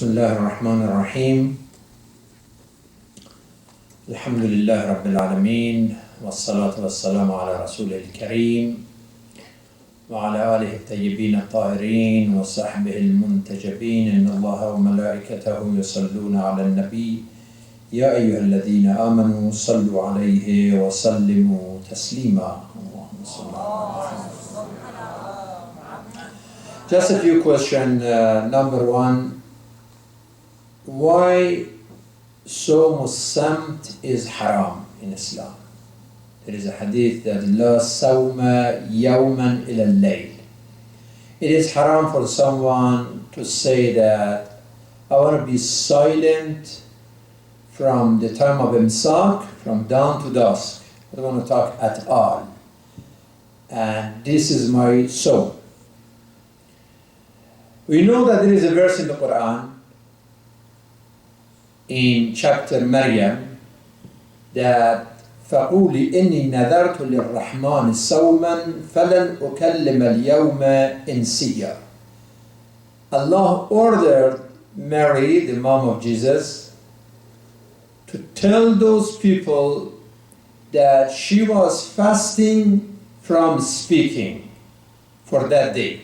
Bismillah ar-Rahman ar-Rahim. Alhamdulillah Rabbil Alameen. Wassalatu wassalamu ala Rasulil Kareem. Wa ala alihi al-tayyibin al-tahirin. Wa sahbihi al-muntajabin. Inna Allaha wa malaikatahu yusalluna ala al-nabi. Ya ayyuhalladhina amanu sallu alayhi wa sallimu taslima. Allahumma salli ala Muhammad. Just a few questions. Number one, why Sawm Samt is haram in Islam? There is a hadith that La Sawma Yawman ila al-Layl. It is haram for someone to say that I want to be silent from the time of Imsak, from dawn to dusk. I don't want to talk at all. And this is my Sawm. We know that there is a verse in the Quran in chapter Maryam that فَقُولِ إِنِّي نَذَرْتُ لِلرَّحْمَنِ صَوْمًا فَلَنْ أُكَلِّمَ الْيَوْمَ إِنْسِيًّا. Allah ordered Mary, the mom of Jesus, to tell those people that she was fasting from speaking for that day.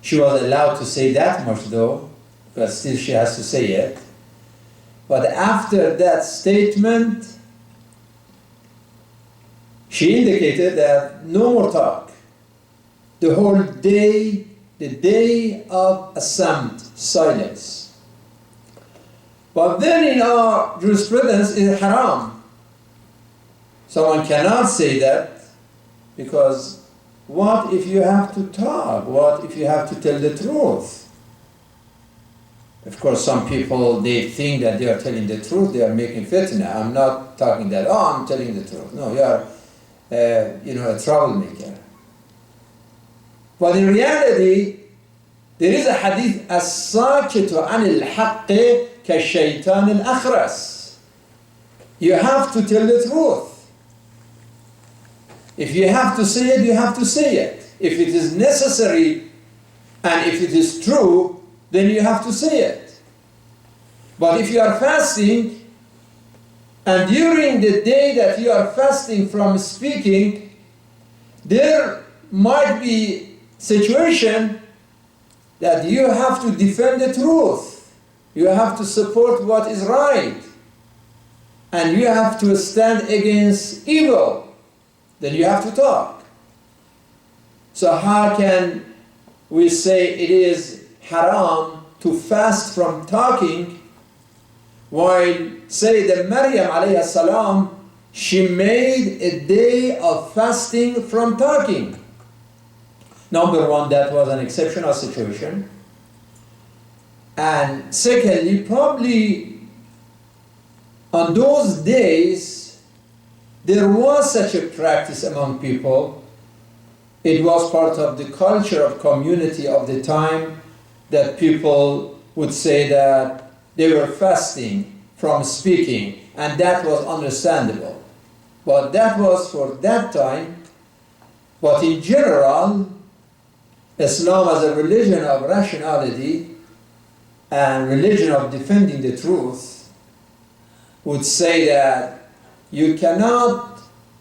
She was allowed to say that much though, but still she has to say it. But after that statement, she indicated that no more talk. The whole day, the day of Samt, silence. But then in our jurisprudence, it's haram. Someone cannot say that because what if you have to talk? What if you have to tell the truth? Of course, some people, they think that they are telling the truth, they are making fitna. I'm not talking that, oh, I'm telling the truth. No, you are, a troublemaker. But in reality, there is a hadith, as-sakitu anil haqqi ka-shaytan al-akhras. You have to tell the truth. If you have to say it, you have to say it. If it is necessary and if it is true, then you have to say it. But if you are fasting, and during the day that you are fasting from speaking, there might be situation that you have to defend the truth. You have to support what is right. And you have to stand against evil. Then you have to talk. So how can we say it is haram to fast from talking while say that Maryam alayhi salam, she made a day of fasting from talking? Number one, that was an exceptional situation. And secondly, probably on those days there was such a practice among people. It was part of the culture of community of the time that people would say that they were fasting from speaking, and that was understandable. But that was for that time. But in general, Islam as a religion of rationality and religion of defending the truth would say that you cannot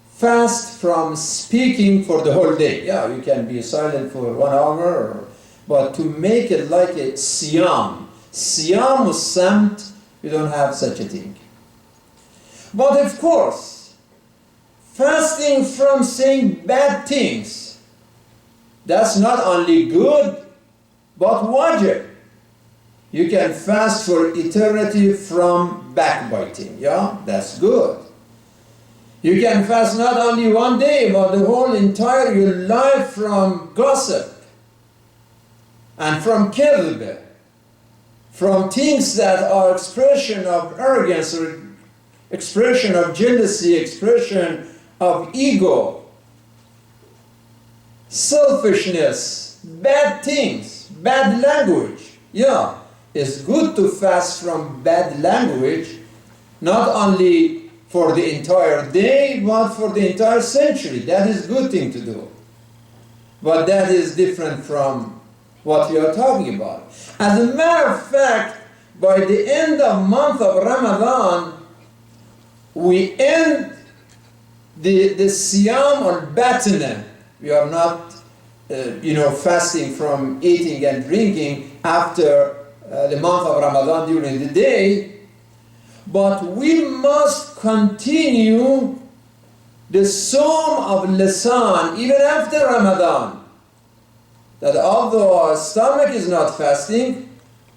fast from speaking for the whole day. Yeah, you can be silent for 1 hour, but to make it like a siyam samt, you don't have such a thing. But of course, fasting from saying bad things, that's not only good, but wajib. You can fast for eternity from backbiting, yeah, that's good. You can fast not only 1 day, but the whole entire your life from gossip and from kadhb, from things that are expression of arrogance or expression of jealousy, expression of ego, selfishness, bad things, bad language. Yeah, it's good to fast from bad language, not only for the entire day, but for the entire century. That is a good thing to do. But that is different from what we are talking about. As a matter of fact, by the end of month of Ramadan, we end the Siyam al-Batina. We are not, fasting from eating and drinking after the month of Ramadan during the day, but we must continue the Sawm of Lisan even after Ramadan. That although our stomach is not fasting,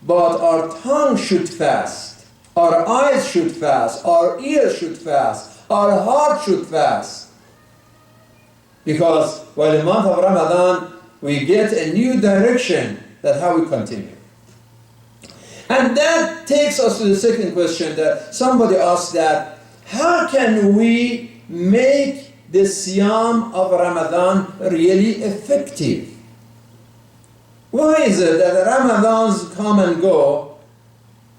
but our tongue should fast, our eyes should fast, our ears should fast, our heart should fast. Because by the month of Ramadan, we get a new direction that how we continue. And that takes us to the second question that somebody asked, that how can we make the Siyam of Ramadan really effective? Why is it that the Ramadans come and go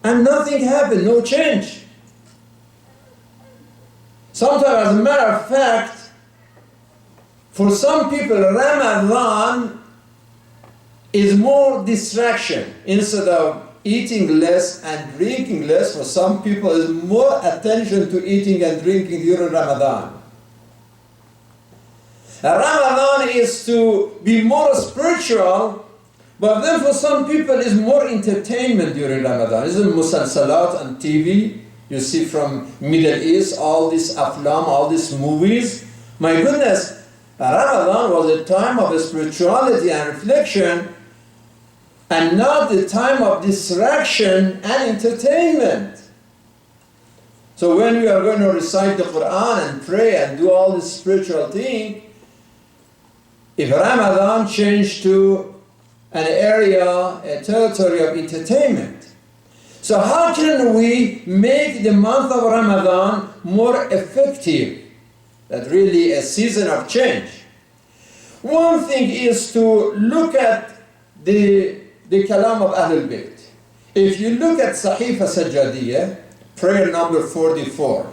and nothing happens, no change? Sometimes, as a matter of fact, for some people, Ramadan is more distraction. Instead of eating less and drinking less, for some people is more attention to eating and drinking during Ramadan. Ramadan is to be more spiritual, but then for some people is more entertainment during Ramadan. It's musalsalat on TV. You see from Middle East, all these aflam, all these movies. My goodness, Ramadan was a time of spirituality and reflection, and not the time of distraction and entertainment. So when we are going to recite the Quran and pray and do all this spiritual thing, if Ramadan changed to an area, a territory of entertainment. So how can we make the month of Ramadan more effective? That really a season of change. One thing is to look at the kalam of Ahlul Bayt. If you look at Sahifa Sajjadiyya, prayer number 44,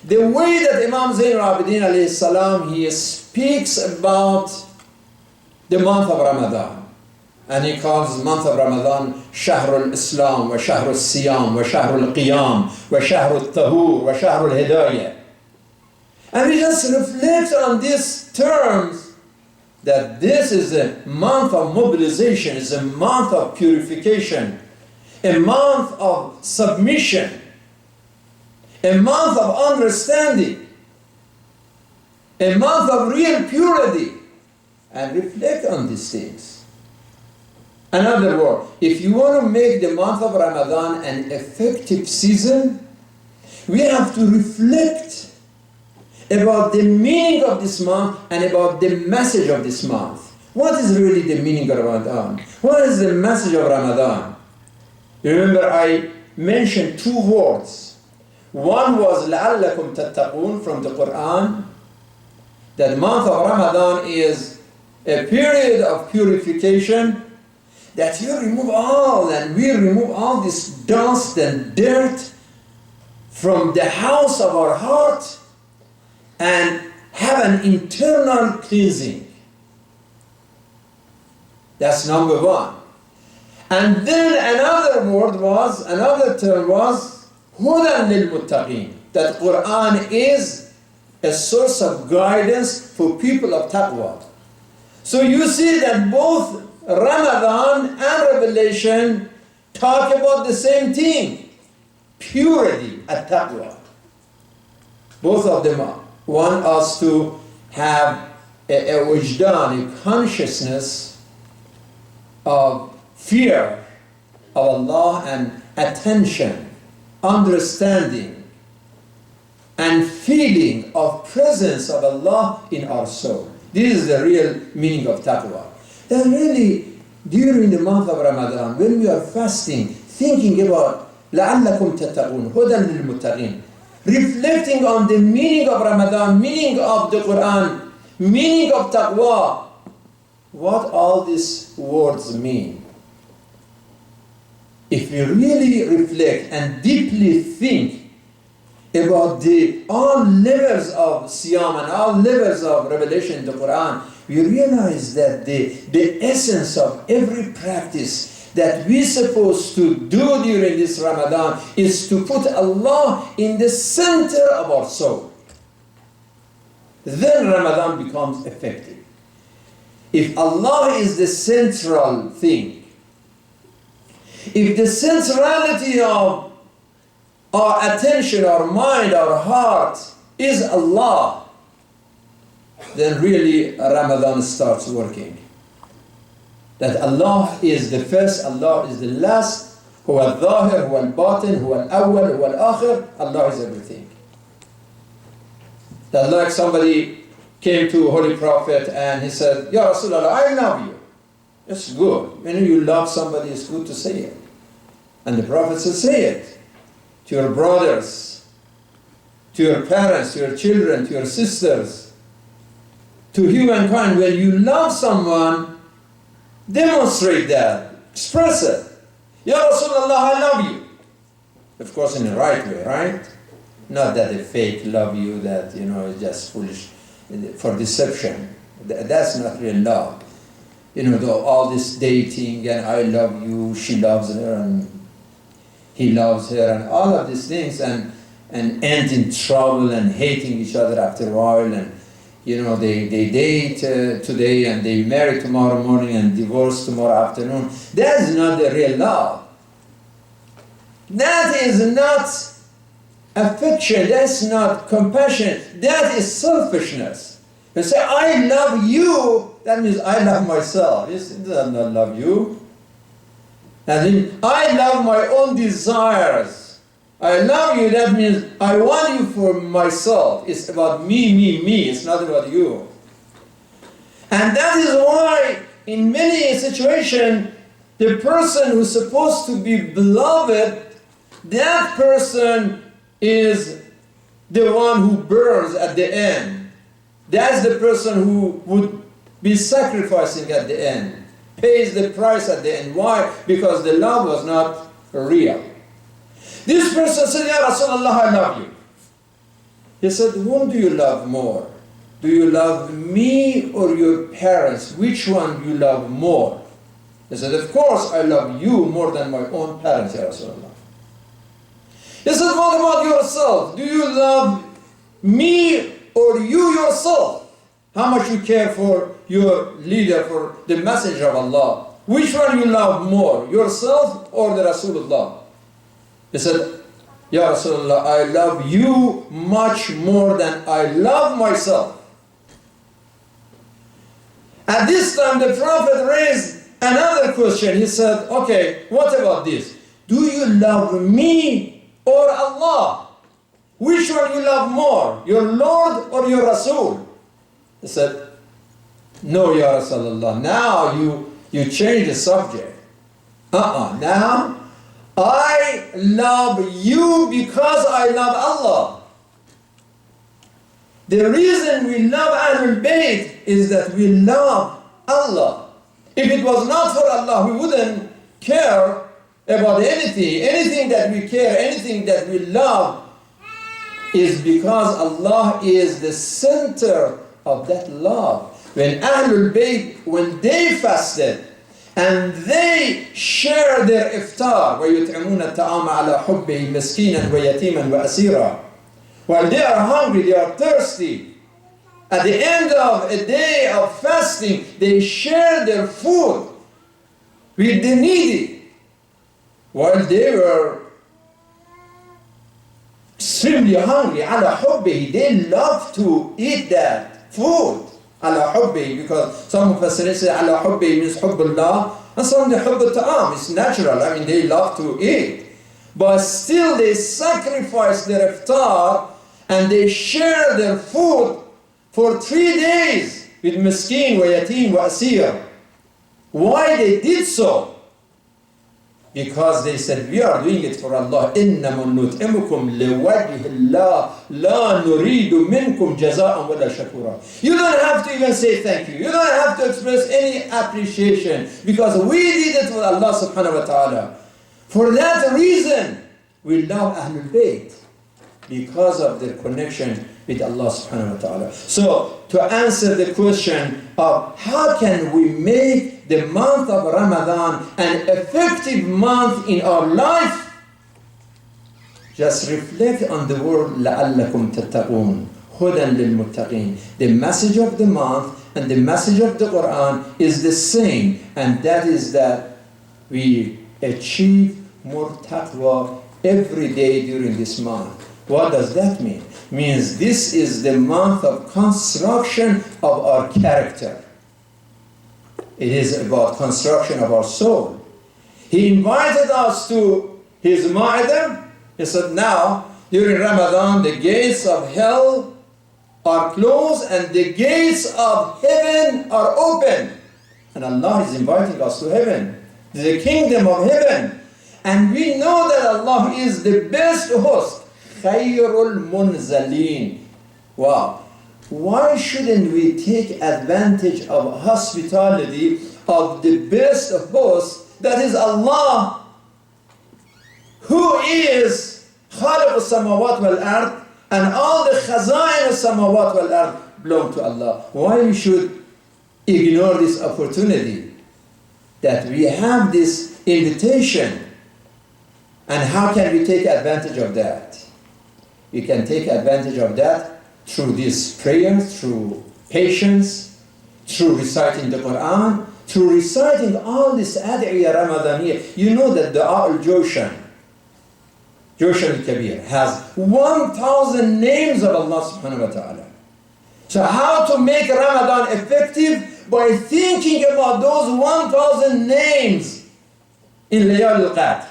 the way that Imam Zain al-Abidin alayhi salam, he speaks about the month of Ramadan. And he calls the month of Ramadan Shahrul Islam, wa Shahrul Siyam, wa Shahrul Qiyam, wa Shahrul Tahur, wa Shahrul Hidayah. And we just reflect on these terms, that this is a month of mobilization, it's a month of purification, a month of submission, a month of understanding, a month of real purity, and reflect on these things. In other words, if you want to make the month of Ramadan an effective season, we have to reflect about the meaning of this month and about the message of this month. What is really the meaning of Ramadan? What is the message of Ramadan? Remember, I mentioned two words. One was لَعَلَّكُمْ تَتَّقُونَ from the Quran. That the month of Ramadan is a period of purification, that you remove all, and we remove all this dust and dirt from the house of our heart and have an internal cleansing. That's number one. And then another term was Hudan lil Muttaqin. That Quran is a source of guidance for people of taqwa. So you see that both Ramadan and Revelation talk about the same thing, purity and taqwa. Both of them want us to have a wajdan, a consciousness of fear of Allah and attention, understanding, and feeling of presence of Allah in our soul. This is the real meaning of taqwa. Then really, during the month of Ramadan, when we are fasting, thinking about لَعَلَّكُمْ تَتَّقُونَ هُدًى لِلْمُتَّقِينَ, reflecting on the meaning of Ramadan, meaning of the Quran, meaning of taqwa, what all these words mean. If we really reflect and deeply think about all levels of Siyam and all levels of revelation in the Quran, we realize that the essence of every practice that we're supposed to do during this Ramadan is to put Allah in the center of our soul. Then Ramadan becomes effective. If Allah is the central thing, if the centrality of our attention, our mind, our heart is Allah, then really Ramadan starts working. That Allah is the first, Allah is the last, Huwa al-Zahir, Huwa al-Batin, Huwa al-Awwal, Huwa al-Akhir, Allah is everything. That like somebody came to Holy Prophet and he said, Ya Rasulullah, I love you. It's good. When you love somebody, it's good to say it. And the Prophet said, say it to your brothers, to your parents, to your children, to your sisters, to humankind. When you love someone, demonstrate that, express it. Ya Rasulullah, I love you. Of course, in the right way, right? Not that a fake love you that, is just foolish for deception. That's not real love. All this dating and I love you, she loves her and he loves her and all of these things and end in trouble and hating each other after a while and they date today and they marry tomorrow morning and divorce tomorrow afternoon. That's not the real love. That is not affection. That's not compassion. That is selfishness. You say, I love you, that means I love myself. It does not love you. And then I love my own desires. I love you, that means I want you for myself. It's about me. It's not about you. And that is why in many situations, the person who's supposed to be beloved, that person is the one who burns at the end. That's the person who would be sacrificing at the end, pays the price at the end. Why? Because the love was not real. This person said, Ya Rasulullah, I love you. He said, whom do you love more? Do you love me or your parents? Which one do you love more? He said, of course I love you more than my own parents, Ya Rasulullah. He said, what about yourself? Do you love me or you yourself? How much you care for your leader, for the messenger of Allah? Which one you love more, yourself or the Rasulullah? He said, Ya Rasulullah, I love you much more than I love myself. At this time, the Prophet raised another question. He said, okay, what about this? Do you love me or Allah? Which one you love more, your Lord or your Rasul? He said, no, Ya Rasulullah, now you change the subject. Now I love you because I love Allah. The reason we love Ahlul Bayt is that we love Allah. If it was not for Allah, we wouldn't care about anything. Anything that we care, anything that we love is because Allah is the center of that love. When Ahlul Bayt, when they fasted, and they share their iftar, وَيُطْعِمُونَ الطَّعَامَ عَلَى حُبِّهِ مِسْكِينًا وَيَتِيمًا وَأَسِيرًا. While they are hungry, they are thirsty. At the end of a day of fasting, they share their food with the needy. While they were extremely hungry, عَلَى حُبِّهِ, they love to eat that food. على حبه, because some of us say على حبه means حب الله, and some they حب الطعام. It's natural. I mean, they love to eat, but still they sacrifice their iftar and they share their food for 3 days with miskin, ويتيم, وأسير. Why they did so? Because they said, we are doing it for Allah. إِنَّمَا نُطْعِمُكُمْ لِوَجْهِ اللَّهِ لَا نُرِيدُ مِنْكُمْ جَزَاءً وَلَا شَكُورًا. You don't have to even say thank you. You don't have to express any appreciation, because we did it for Allah subhanahu wa ta'ala. For that reason, we love Ahlul Bayt, because of their connection with Allah subhanahu wa ta'ala. So to answer the question of how can we make the month of Ramadan an effective month in our life, just reflect on the word لَعَلَّكُمْ تَتَّقُونَ هُدًى لِلْمُتَّقِينَ. The message of the month and the message of the Quran is the same, and that is that we achieve more taqwa every day during this month. What does that mean? It means this is the month of construction of our character. It is about construction of our soul. He invited us to his Ma'idah. He said, now, during Ramadan, the gates of hell are closed and the gates of heaven are open. And Allah is inviting us to heaven, the kingdom of heaven. And we know that Allah is the best host. Khayrul munzalin. Wow. Why shouldn't we take advantage of hospitality of the best host, that is Allah, who is Khaliq al-samawat wal-ard, and all the khaza'in al-samawat wal-ard belong to Allah. Why we should ignore this opportunity that we have this invitation? And how can we take advantage of that? We can take advantage of that through this prayer, through patience, through reciting the Quran, through reciting all this Ad'iyah Ramadaniyah. You know that Dua al-Joshan, Joshan al-Kabir, has 1,000 names of Allah subhanahu wa ta'ala. So how to make Ramadan effective? By thinking about those 1,000 names in Layal al-Qadr.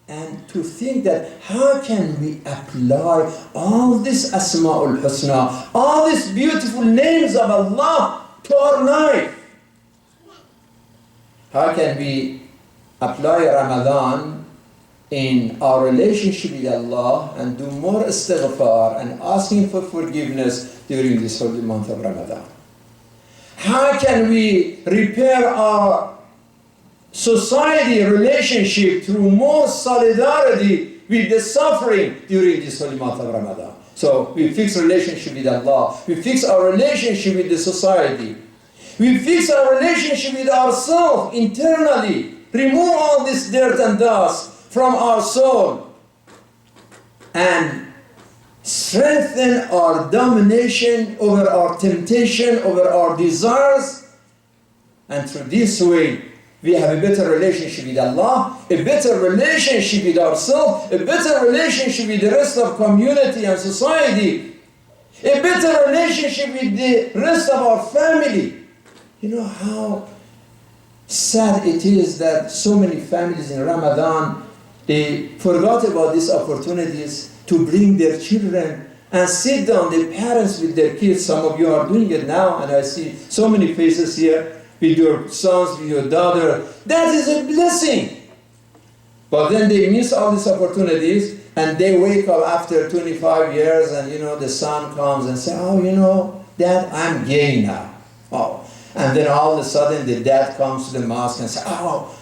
And to think that how can we apply all this Asma'ul Husna, all these beautiful names of Allah to our life? How can we apply Ramadan in our relationship with Allah and do more istighfar and asking for forgiveness during this holy month of Ramadan? How can we repair our society relationship through more solidarity with the suffering during this holy month of Ramadan? So we fix relationship with Allah, we fix our relationship with the society, we fix our relationship with ourselves internally, remove all this dirt and dust from our soul, and strengthen our domination over our temptation, over our desires. And through this way we have a better relationship with Allah, a better relationship with ourselves, a better relationship with the rest of community and society, a better relationship with the rest of our family. You know how sad it is that so many families in Ramadan, they forgot about these opportunities to bring their children and sit down, the parents with their kids. Some of you are doing it now, and I see so many faces here with your sons, with your daughter. That is a blessing. But then they miss all these opportunities, and they wake up after 25 years, and the son comes and says, oh, Dad, I'm gay now. Oh. And then all of a sudden the dad comes to the mosque and says, oh,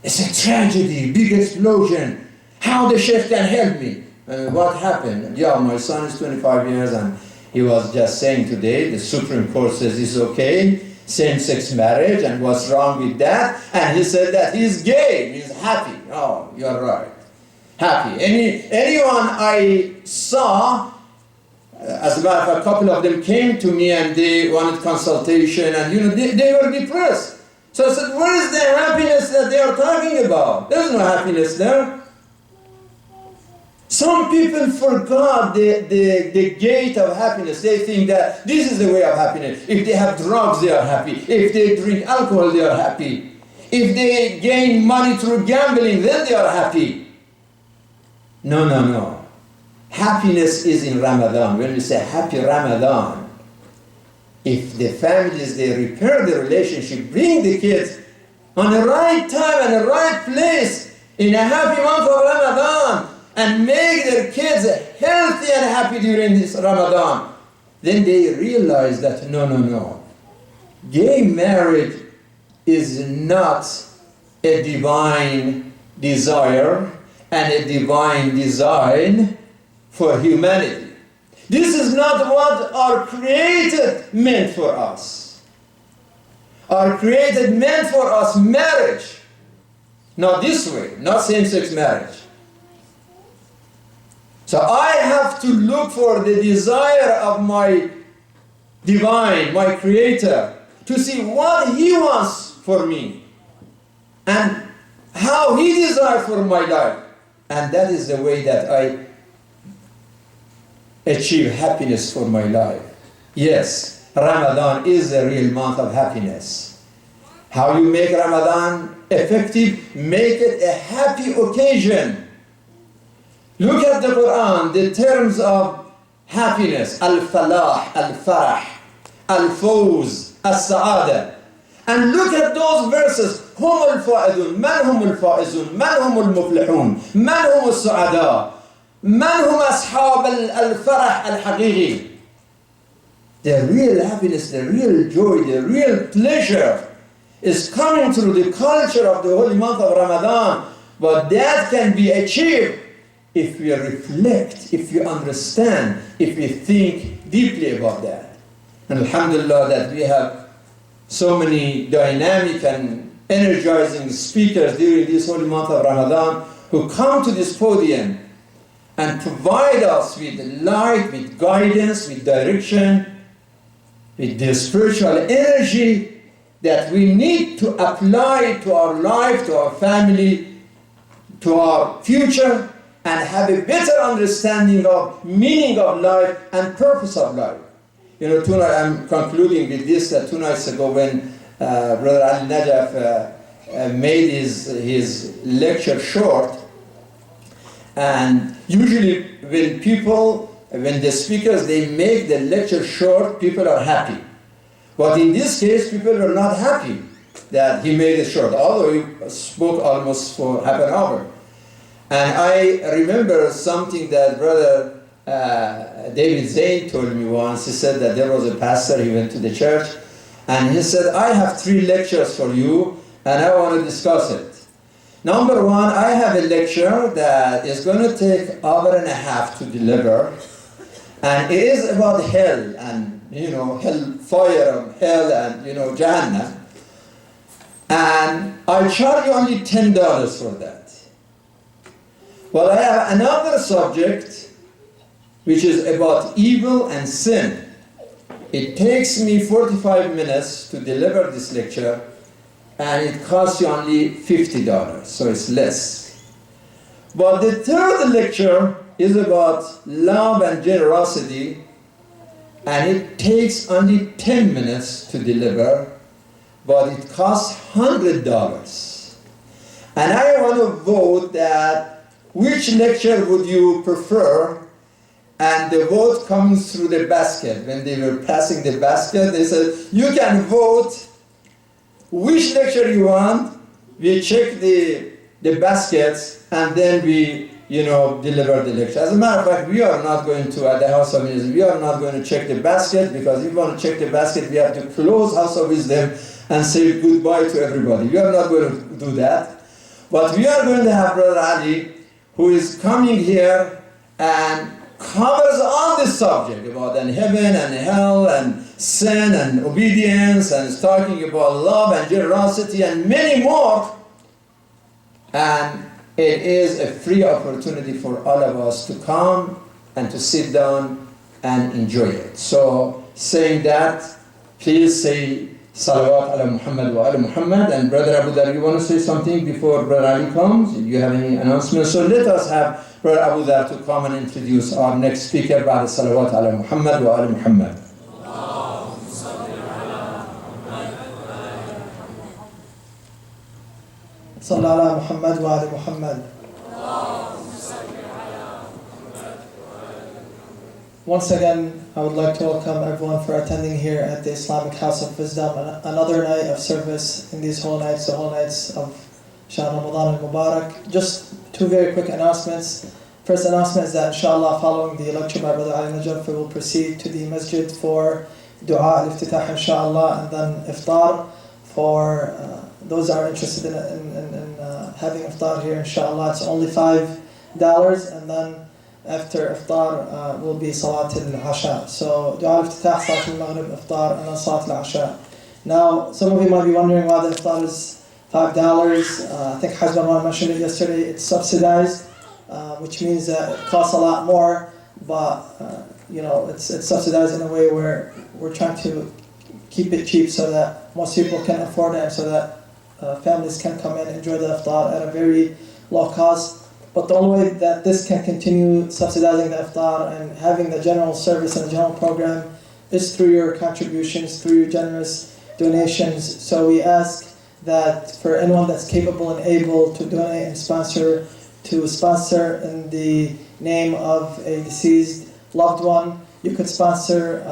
it's a tragedy, big explosion. How the sheikh can help me? What happened? Yeah, my son is 25 years, and he was just saying today, the Supreme Court says it's okay, same-sex marriage, and what's wrong with that? And he said that he's gay, he's happy. Oh, you're right. Happy. Anyone I saw, as a matter of fact, a couple of them came to me and they wanted consultation, and they were depressed. So I said, where is the happiness that they are talking about? There's no happiness there. Some people forgot the gate of happiness. They think that this is the way of happiness. If they have drugs, they are happy. If they drink alcohol, they are happy. If they gain money through gambling, then they are happy. No. Happiness is in Ramadan. When we say happy Ramadan, if the families, they repair the relationship, bring the kids on the right time and the right place in a happy month of Ramadan, and make their kids healthy and happy during this Ramadan, then they realize that no. Gay marriage is not a divine desire and a divine design for humanity. This is not what our Creator meant for us. Our Creator meant for us marriage. Not this way, not same-sex marriage. So I have to look for the desire of my divine, my Creator, to see what He wants for me and how He desires for my life. And that is the way that I achieve happiness for my life. Yes, Ramadan is a real month of happiness. How you make Ramadan effective? Make it a happy occasion. Look at the Quran, the terms of happiness: al-falah, al-farah, al-fawz, al-sa'ada. And look at those verses. هم الفائزون، من هم الفائزون، من هم المفلحون، من هم السعداء، من هم أصحاب الفرح الحقيقي. The real happiness, the real joy, the real pleasure is coming through the culture of the holy month of Ramadan. But that can be achieved if we reflect, if we understand, if we think deeply about that. And alhamdulillah that we have so many dynamic and energizing speakers during this holy month of Ramadan who come to this podium and provide us with light, with guidance, with direction, with the spiritual energy that we need to apply to our life, to our family, to our future, and have a better understanding of meaning of life and purpose of life. You know, tonight, I'm concluding with this, 2 nights ago when Brother Ali Najaf made his lecture short, and usually when the speakers, they make the lecture short, people are happy. But in this case, people are not happy that he made it short, although he spoke almost for half an hour. And I remember something that Brother David Zain told me once. He said that there was a pastor, he went to the church, and he said, I have 3 lectures for you, and I want to discuss it. Number 1, I have a lecture that is going to take an hour and a half to deliver, and it is about hell, and, you know, hellfire and hell, and, you know, Jahannam. And I charge you only $10 for that. Well, I have another subject which is about evil and sin. It takes me 45 minutes to deliver this lecture, and it costs you only $50, so it's less. But the 3rd lecture is about love and generosity, and it takes only 10 minutes to deliver, but it costs $100. And I want to vote that which lecture would you prefer? And the vote comes through the basket. When they were passing the basket, they said, you can vote which lecture you want. We check the baskets, and then we, you know, deliver the lecture. As a matter of fact, we are not going to, at the House of Wisdom, we are not going to check the basket, because if we want to check the basket, we have to close House of Wisdom and say goodbye to everybody. We are not going to do that. But we are going to have Brother Ali, who is coming here and covers all this subject about heaven and hell and sin and obedience, and is talking about love and generosity and many more. And it is a free opportunity for all of us to come and to sit down and enjoy it. So saying that, please say Salawat ala Muhammad wa ala Muhammad. And Brother Abu Dhar, you want to say something before Brother Ali comes? Do you have any announcements? So let us have Brother Abu Dhar to come and introduce our next speaker, بعد Salawat ala Muhammad wa ala Muhammad. صلى على محمد وعلى محمد. Once again, I would like to welcome everyone for attending here at the Islamic House of Wisdom, another night of service in these whole nights, the whole nights of Shahr Ramadan al-Mubarak. Just 2 very quick announcements. First announcement is that inshallah, following the lecture by Brother Ali Najaf, we will proceed to the masjid for dua al-iftitah inshallah, and then iftar for those that are interested in having iftar here inshallah. It's only $5, and then after iftar will be Salat al-Asha. So Dua al-Iftitah, Salat al-Maghrib, iftar, and then Salat al-Asha. Now, some of you might be wondering why the iftar is $5. I think Hajj Ramadan mentioned it yesterday. It's subsidized, which means that it costs a lot more, but it's subsidized in a way where we're trying to keep it cheap so that most people can afford it, and so that families can come in and enjoy the iftar at a very low cost. But the only way that this can continue subsidizing the iftar and having the general service and the general program is through your contributions, through your generous donations. So we ask that for anyone that's capable and able to donate and sponsor, to sponsor in the name of a deceased loved one. You could sponsor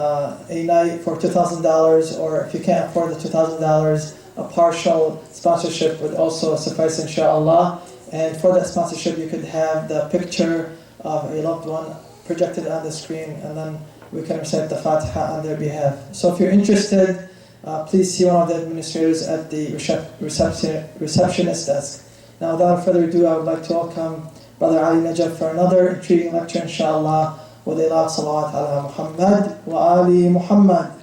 a night for $2,000, or if you can't afford the $2,000, a partial sponsorship would also suffice, inshallah. And for that sponsorship, you could have the picture of a loved one projected on the screen, and then we can recite the Fatiha on their behalf. So if you're interested, please see one of the administrators at the receptionist desk. Now, without further ado, I would like to welcome Brother Ali Najab for another intriguing lecture, inshallah, with a loud salawat ala Muhammad wa ali Muhammad.